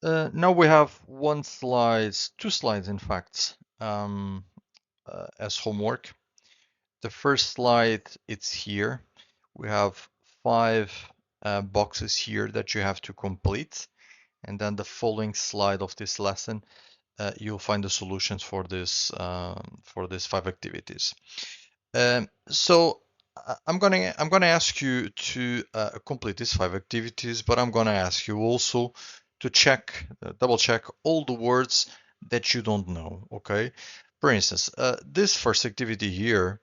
Now we have two slides, in fact, as homework. The first slide, it's here. We have five boxes here that you have to complete. And then the following slide of this lesson, you'll find the solutions for these five activities. So I'm gonna ask you to complete these five activities, but I'm gonna ask you also to double check all the words that you don't know. Okay? For instance, this first activity here,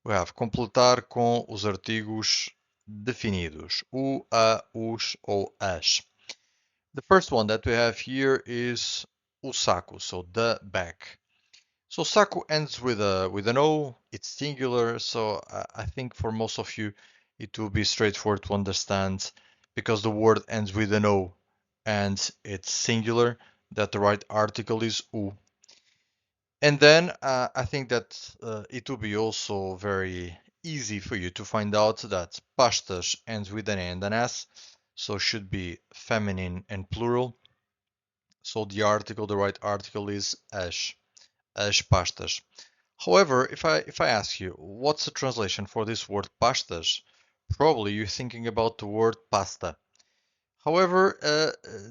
we have completar com os artigos definidos, o, a, os ou as. The first one that we have here is o saco, so the bag. So saco ends with an O, it's singular, so I think for most of you it will be straightforward to understand because the word ends with an O and it's singular that the right article is U. And then I think that it will be also very easy for you to find out that pastas ends with an A and an S, so should be feminine and plural. So the right article is as pastas. However, if I ask you what's the translation for this word pastas, probably you're thinking about the word pasta. However,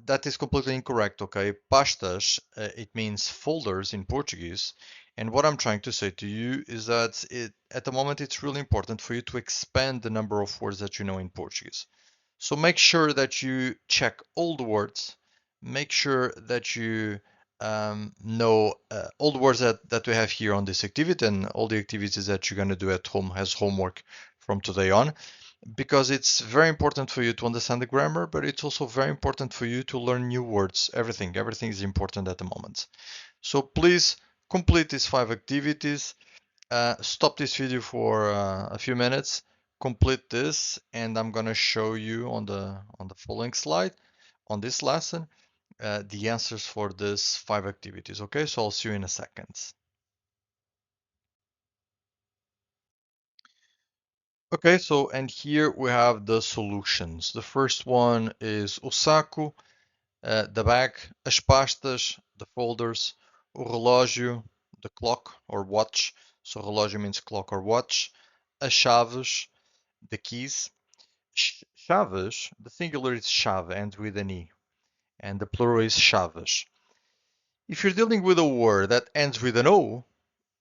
that is completely incorrect, okay? Pastas, it means folders in Portuguese. And what I'm trying to say to you is that at the moment it's really important for you to expand the number of words that you know in Portuguese. So make sure that you check all the words. Make sure that you know all the words that we have here on this activity and all the activities that you're going to do at home as homework from today on, because it's very important for you to understand the grammar, but it's also very important for you to learn new words. Everything is important at the moment. So please complete these five activities. Stop this video for a few minutes, complete this, and I'm gonna show you on the following slide on this lesson the answers for these five activities. Okay, so I'll see you in a second. Okay, so and here we have the solutions. The first one is o saco, the bag, as pastas, the folders, o relógio, the clock or watch. So relógio means clock or watch. As chaves, the keys. Chaves, the singular is chave, ends with an E, and the plural is chaves. If you're dealing with a word that ends with an O,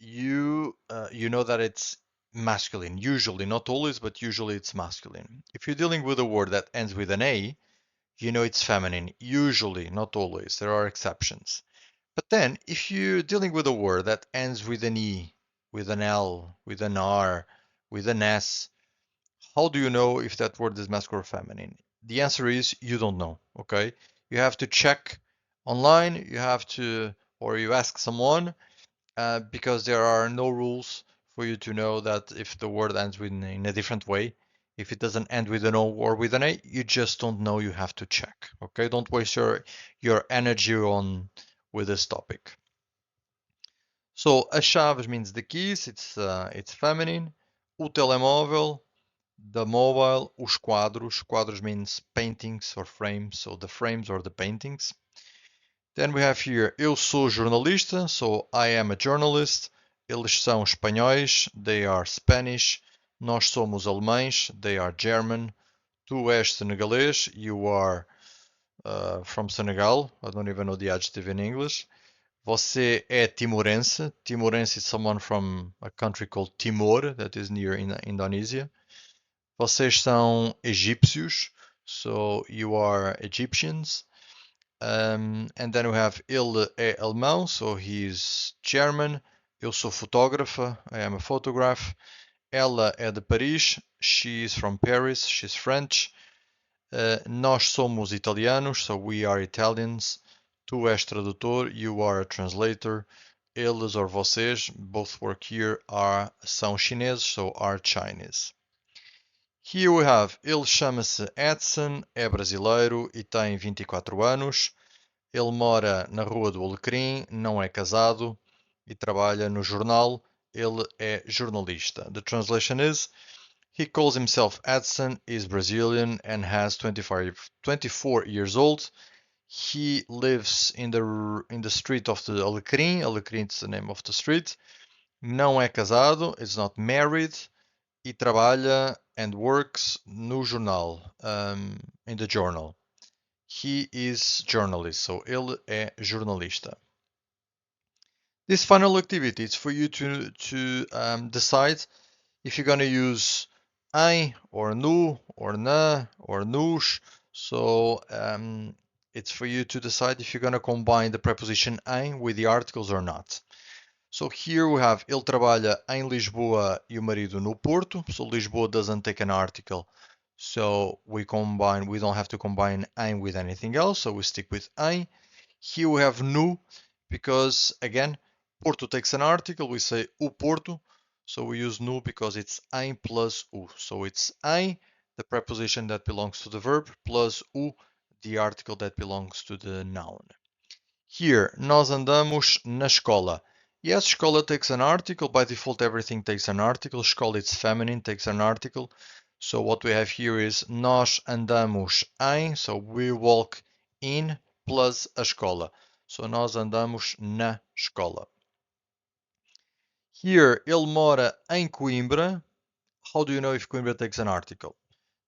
you know that it's masculine. Usually, not always, but usually it's masculine. If you're dealing with a word that ends with an A, you know it's feminine. Usually, not always. There are exceptions. But then, if you're dealing with a word that ends with an E, with an L, with an R, with an S, how do you know if that word is masculine or feminine? The answer is you don't know, okay? You have to check online, or you ask someone, because there are no rules for you to know that if the word ends in a different way. If it doesn't end with an O or with an A, you just don't know, you have to check, okay? Don't waste your energy on with this topic. So, as chaves means the keys, it's feminine. O telemóvel, the mobile, os quadros. Quadros means paintings or frames, so the frames or the paintings. Then we have here, eu sou jornalista, so I am a journalist. Eles são espanhóis, they are Spanish. Nós somos alemães, they are German. Tu és senegalês, you are from Senegal. I don't even know the adjective in English. Você é timorense. Timorense is someone from a country called Timor, that is near Indonesia. Vocês são egípcios, so you are Egyptians. And then we have ele é alemão, so he's German. Eu sou fotógrafa, I am a photograph. Ela é de Paris, she is from Paris, she's French. Nós somos italianos, so we are Italians. Tu és tradutor, you are a translator. Eles or vocês, both work here, são chineses, so are Chinese. Here we have, ele chama-se Edson, é brasileiro e tem 24 anos. Ele mora na Rua do Alecrim, não é casado e trabalha no jornal. Ele é jornalista. The translation is, he calls himself Edson, is Brazilian and has 24 years old. He lives in the street of the Alecrim. Alecrim is the name of the street. Não é casado, is not married. E trabalha and works no jornal, in the journal. He is journalist, so ele é jornalista. This final activity is for you to decide if you're going to use I or nu or na or nos. So it's for you to decide if you're going to combine the preposition em with the articles or not. So here we have ele trabalha em Lisboa e o marido no Porto. So Lisboa doesn't take an article. So we don't have to combine em with anything else. So we stick with em. Here we have no because again, Porto takes an article. We say o Porto. So we use no because it's em plus o. So it's em, the preposition that belongs to the verb, plus o, the article that belongs to the noun. Here, nós andamos na escola. Yes, escola takes an article. By default, everything takes an article. Escola, it's feminine, takes an article. So what we have here is nós andamos em. So we walk in plus a escola. So nós andamos na escola. Here, ele mora em Coimbra. How do you know if Coimbra takes an article?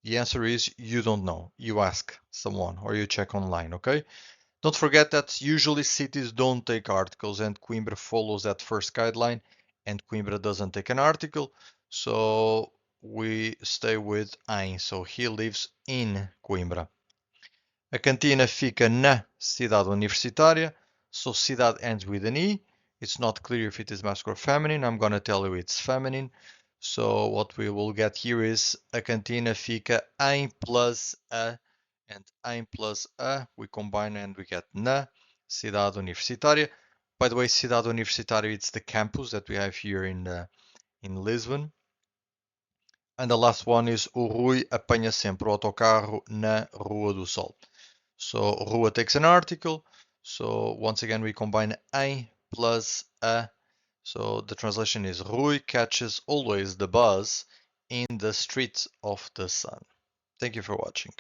The answer is you don't know. You ask someone or you check online, okay? Don't forget that usually cities don't take articles and Coimbra follows that first guideline and Coimbra doesn't take an article. So we stay with em. So he lives in Coimbra. A cantina fica na cidade universitária. So cidade ends with an E. It's not clear if it is masculine or feminine. I'm going to tell you it's feminine. So what we will get here is a cantina fica em plus a, and em plus a, we combine and we get na cidade universitária. By the way, cidade universitária, it's the campus that we have here in Lisbon. And the last one is o Rui apanha sempre o autocarro na Rua do Sol. So Rua takes an article. So once again, we combine em plus a. So the translation is Rui catches always the bus in the street of the sun. Thank you for watching.